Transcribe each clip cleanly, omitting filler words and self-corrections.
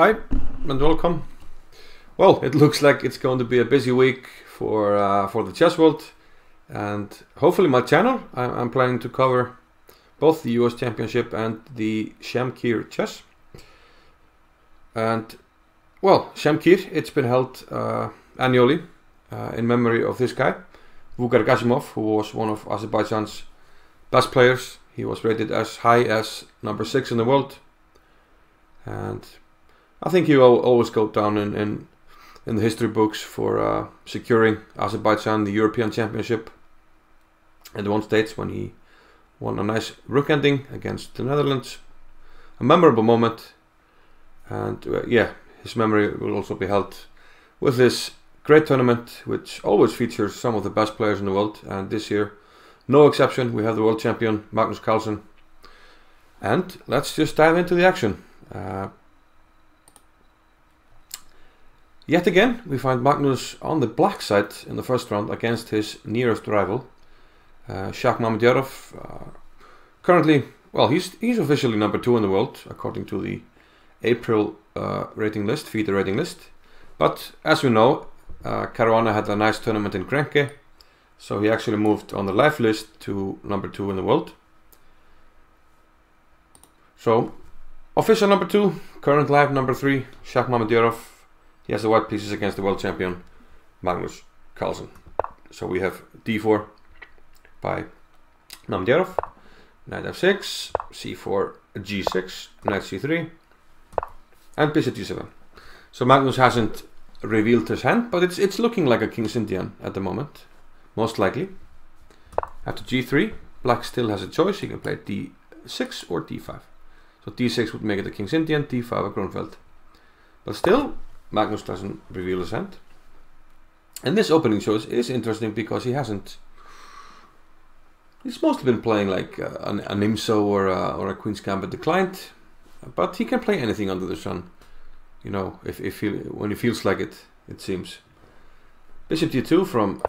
Hi and welcome. Well, it looks like it's going to be a busy week for the chess world, and hopefully my channel. I'm planning to cover both the US Championship and the Shamkir Chess. And well, Shamkir, it's been held annually in memory of this guy, Vugar Gashimov, who was one of Azerbaijan's best players. He was rated as high as number 6 in the world, and I think he will always go down in the history books for securing Azerbaijan the European Championship at one stage when he won a nice rook ending against the Netherlands. A memorable moment, and yeah, his memory will also be held with this great tournament, which always features some of the best players in the world, and this year no exception. We have the world champion Magnus Carlsen, and let's just dive into the action. Yet again, we find Magnus on the black side in the first round against his nearest rival, Shakhriyar Mamedyarov. Currently, well, he's officially number 2 in the world according to the April rating list, FIDE rating list. But as we know, Caruana had a nice tournament in Karjakin, so he actually moved on the live list to number 2 in the world. So, official number 2, current live number 3, Shakhriyar Mamedyarov. He has the white pieces against the world champion Magnus Carlsen. So we have d4 by Mamedyarov, knight f6, c4, g6, knight c3, and bishop g7. So Magnus hasn't revealed his hand, but it's looking like a King's Indian at the moment, most likely. After g3, black still has a choice. He can play d6 or d5. So d6 would make it a King's Indian, d5 a Grunfeld. But still, Magnus doesn't reveal his hand. And this opening choice is interesting because he's mostly been playing like an Nimso or a Queen's Gambit declined, but he can play anything under the sun, you know, when he feels like it, it seems. Bishop d2 from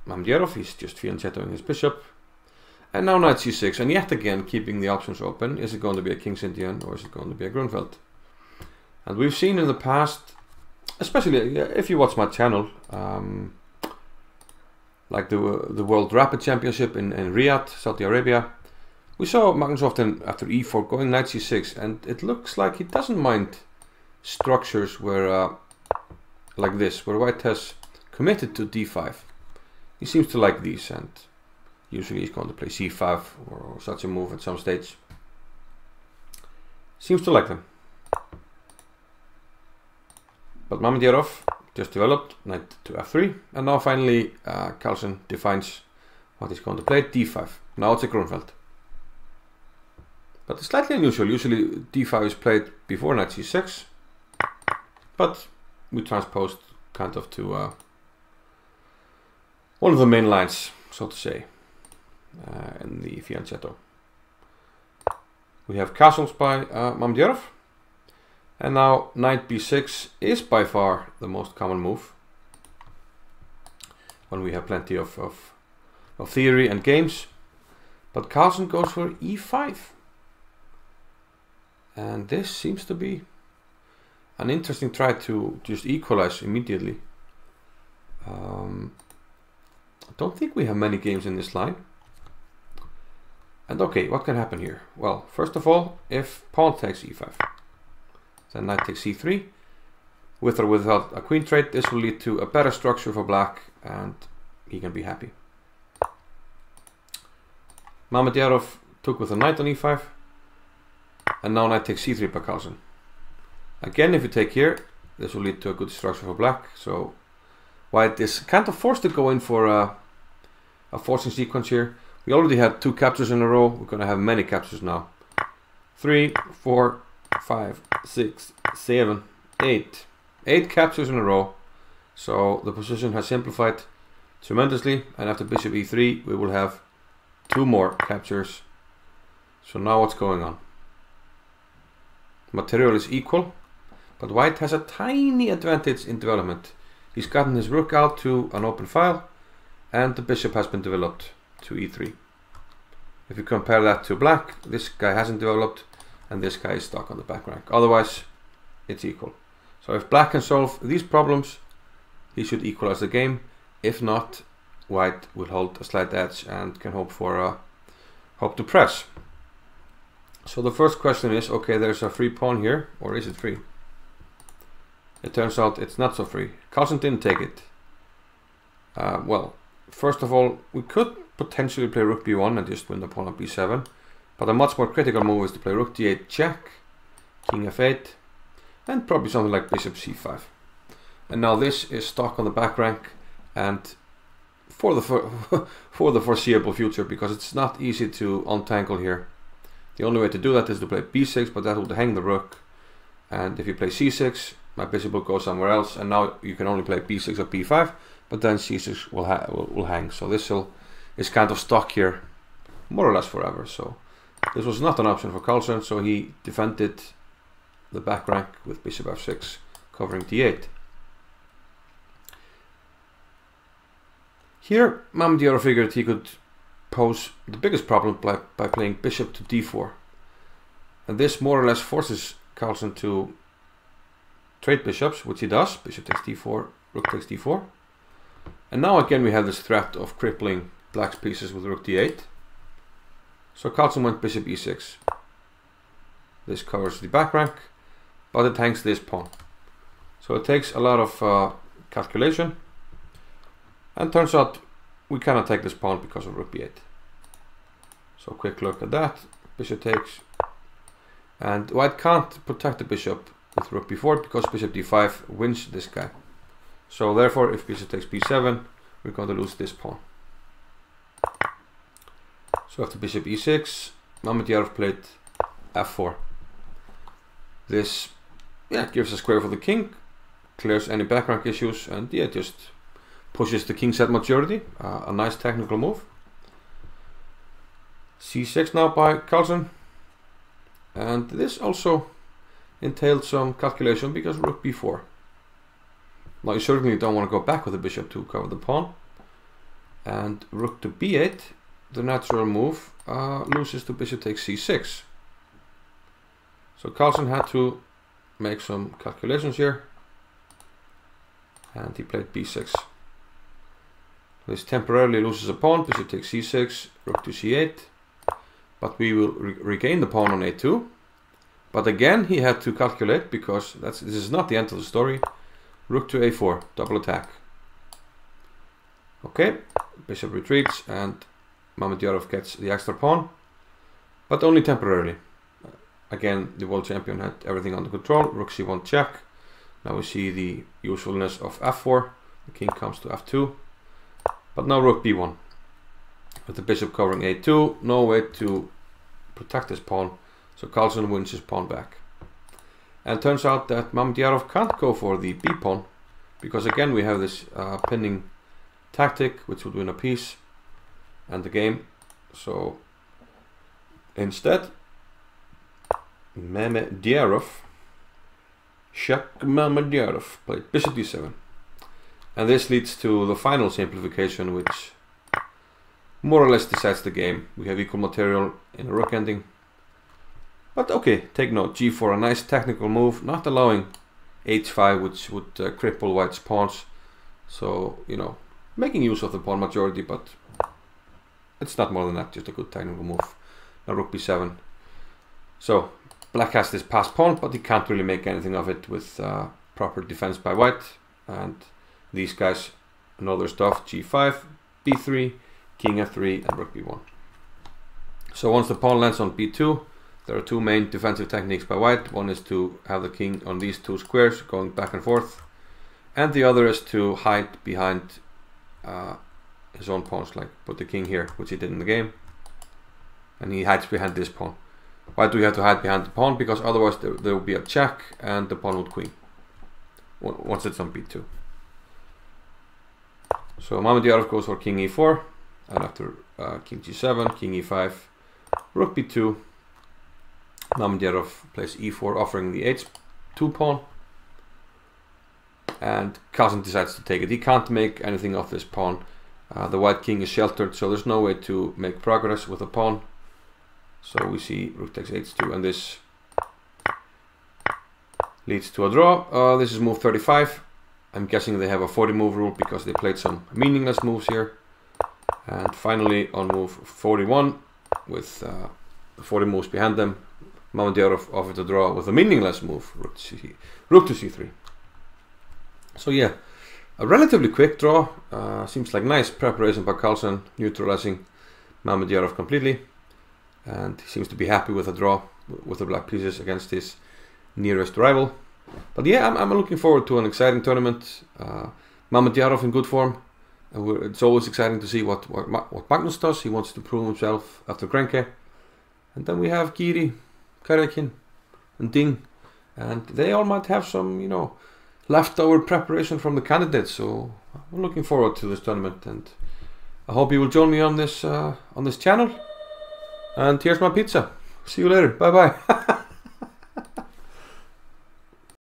Mamedyarov. He's just fianchettoing his bishop. And now knight c6, and yet again keeping the options open. Is it going to be a King's Indian or is it going to be a Grunfeld? And we've seen in the past, especially if you watch my channel, like the World Rapid Championship in Riyadh, Saudi Arabia, we saw Magnus often after e4 going knight c6, and it looks like he doesn't mind structures where like this, where white has committed to d5. He seems to like these, and usually he's going to play c5 or such a move at some stage. Seems to like them. But Mamedyarov just developed knight to f3, and now finally Carlsen defines what he's going to play, d5. Now it's a Grunfeld. But it's slightly unusual. Usually d5 is played before knight c6, but we transposed kind of to one of the main lines, so to say, in the Fianchetto. We have castles by Mamedyarov. And now knight b6 is by far the most common move when we have plenty of theory and games. But Carlsen goes for e5. And this seems to be an interesting try to just equalize immediately. I don't think we have many games in this line. And okay, what can happen here? Well, first of all, if pawn takes e5. Then knight takes c3. With or without a queen trade, this will lead to a better structure for black, and he can be happy. Mamedyarov took with a knight on e5, and now knight takes c3 by Carlsen. Again, if you take here, this will lead to a good structure for black. So white is kind of forced to go in for a forcing sequence here. We already had 2 captures in a row. We're going to have many captures now. 3, 4, 5, 6, 7, 8. 8 captures in a row. So the position has simplified tremendously, and after bishop e3 we will have 2 more captures. So now what's going on? Material is equal, but white has a tiny advantage in development. He's gotten his rook out to an open file, and the bishop has been developed to e3. If you compare that to black, this guy hasn't developed, and this guy is stuck on the back rank. Otherwise, it's equal. So if black can solve these problems, he should equalize the game. If not, white will hold a slight edge and can hope to press. So the first question is, okay, there's a free pawn here, or is it free? It turns out it's not so free. Carlsen didn't take it. Well, first of all, we could potentially play rook b1 and just win the pawn on b7, but a much more critical move is to play rook d8 check, king f8, and probably something like bishop c5. And now this is stuck on the back rank, and for the for the foreseeable future, because it's not easy to untangle here. The only way to do that is to play b6, but that would hang the rook, and if you play c6, my bishop will go somewhere else, and now you can only play b6 or b5, but then c6 will hang. So this is kind of stuck here more or less forever. So this was not an option for Carlsen, so he defended the back rank with bishop f6 covering d8. Here Mamedyarov figured he could pose the biggest problem by playing bishop to d4, and this more or less forces Carlsen to trade bishops, which he does. Bishop takes d4, rook takes d4, and now again we have this threat of crippling black's pieces with rook d8. So Carlsen went bishop e6. This covers the back rank, but it hangs this pawn. So it takes a lot of calculation, and turns out we cannot take this pawn because of rook b8. So quick look at that. Bishop takes, and white can't protect the bishop with rook b4 because bishop d5 wins this guy. So therefore, if bishop takes b7, we're going to lose this pawn. So after bishop e6, Mamedyarov played f4. This gives a square for the king, clears any back rank issues, and just pushes the king set majority. A nice technical move. c6 now by Carlsen, and this also entailed some calculation because rook b4. Now you certainly don't want to go back with the bishop to cover the pawn, and rook to b8, the natural move, loses to bishop takes c6. So Carlsen had to make some calculations here, and he played b6. This temporarily loses a pawn, bishop takes c6, rook to c8, but we will regain the pawn on a2. But again he had to calculate, because this is not the end of the story. Rook to a4, double attack. Okay, bishop retreats and Mamedyarov gets the extra pawn, but only temporarily. Again, the world champion had everything under control. Rook c1 check. Now we see the usefulness of f4. The king comes to f2. But now rook b1. With the bishop covering a2, no way to protect this pawn. So Carlsen wins his pawn back. And turns out that Mamedyarov can't go for the b pawn, because again we have this pinning tactic which would win a piece and the game. So instead, Mamedyarov played bishop d7, and this leads to the final simplification, which more or less decides the game. We have equal material in a rook ending, but okay, take note, g4, a nice technical move, not allowing h5, which would cripple white's pawns. So, you know, making use of the pawn majority, but it's not more than that, just a good technical move. Now rook b7. So black has this passed pawn, but he can't really make anything of it with proper defense by white. And these guys know their stuff. g5, b3, king f3, and rook b1. So once the pawn lands on b2, there are two main defensive techniques by white. One is to have the king on these two squares going back and forth, and the other is to hide behind his own pawns, like put the king here, which he did in the game, and he hides behind this pawn. Why do you have to hide behind the pawn? Because otherwise there will be a check and the pawn would queen once it's on b2. So Mamedyarov goes for king e4, and after king g7, king e5, rook b2, Mamedyarov plays e4, offering the h2 pawn, and Carlsen decides to take it. He can't make anything of this pawn. The white king is sheltered, so there's no way to make progress with the pawn. So we see rook takes h2, and this leads to a draw. This is move 35. I'm guessing they have a 40 move rule because they played some meaningless moves here. And finally on move 41, with 40 moves behind them, Mamedyarov offered a draw with a meaningless move, rook to c3. So yeah, a relatively quick draw. Seems like nice preparation by Carlsen, neutralizing Mamedyarov completely. And he seems to be happy with a draw with the black pieces against his nearest rival. But yeah, I'm looking forward to an exciting tournament. Mamedyarov in good form. It's always exciting to see what Magnus does. He wants to prove himself after Grenke. And then we have Giri, Karjakin, and Ding. And they all might have some, you know, leftover preparation from the candidates. So I'm looking forward to this tournament. And I hope you will join me on this channel. And here's my pizza. See you later. Bye bye.